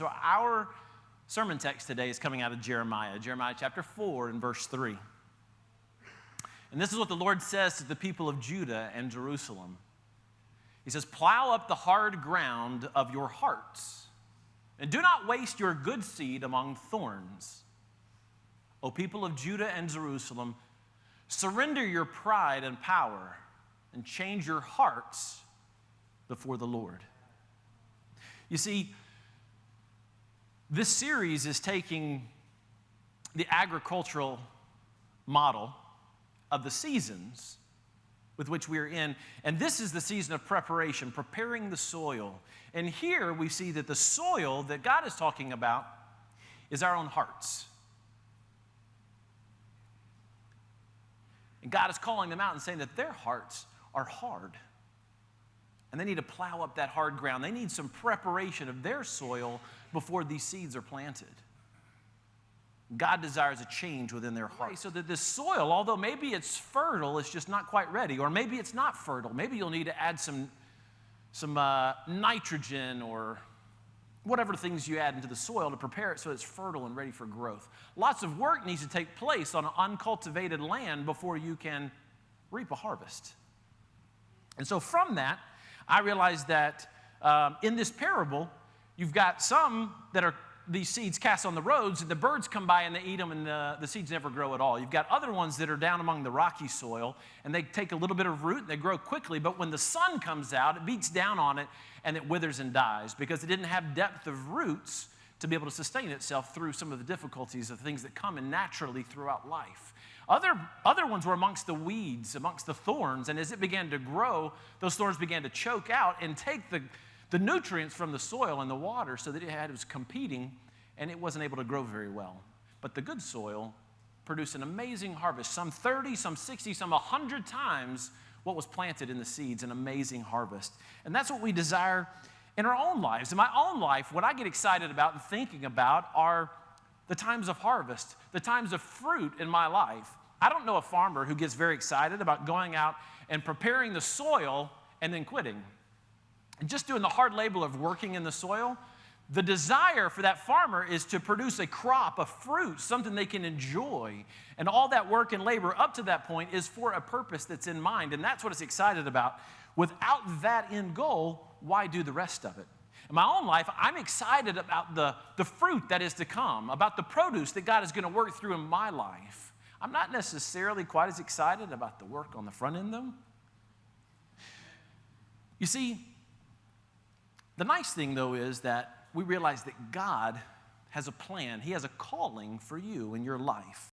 So our sermon text today is coming out of Jeremiah chapter 4 and verse 3. And this is what the Lord says to the people of Judah and Jerusalem. He says, "Plow up the hard ground of your hearts, and do not waste your good seed among thorns. O people of Judah and Jerusalem, surrender your pride and power, and change your hearts before the Lord." You see, this series is taking the agricultural model of the seasons with which we are in, and this is the season of preparation, preparing the soil. And here we see that the soil that God is talking about is our own hearts. And God is calling them out and saying that their hearts are hard. And they need to plow up that hard ground. They need some preparation of their soil before these seeds are planted. God desires a change within their heart. So that this soil, although maybe it's fertile, it's just not quite ready. Or maybe it's not fertile. Maybe you'll need to add some nitrogen or whatever things you add into the soil to prepare it so it's fertile and ready for growth. Lots of work needs to take place on uncultivated land before you can reap a harvest. And so from that, I realized that in this parable, you've got some that are these seeds cast on the roads, and the birds come by and they eat them, and the seeds never grow at all. You've got other ones that are down among the rocky soil, and they take a little bit of root, and they grow quickly, but when the sun comes out, it beats down on it, and it withers and dies because it didn't have depth of roots to be able to sustain itself through some of the difficulties of things that come in naturally throughout life. Other ones were amongst the weeds, amongst the thorns, and as it began to grow, those thorns began to choke out and take the nutrients from the soil and the water so that it was competing, and it wasn't able to grow very well. But the good soil produced an amazing harvest, some 30, some 60, some 100 times what was planted in the seeds, an amazing harvest. And that's what we desire in our own lives. In my own life, what I get excited about and thinking about are the times of harvest, the times of fruit in my life. I don't know a farmer who gets very excited about going out and preparing the soil and then quitting. And just doing the hard labor of working in the soil. The desire for that farmer is to produce a crop of fruit, something they can enjoy. And all that work and labor up to that point is for a purpose that's in mind. And that's what it's excited about. Without that end goal, why do the rest of it? In my own life, I'm excited about the fruit that is to come, about the produce that God is going to work through in my life. I'm not necessarily quite as excited about the work on the front end, though. You see, the nice thing, though, is that we realize that God has a plan. He has a calling for you in your life.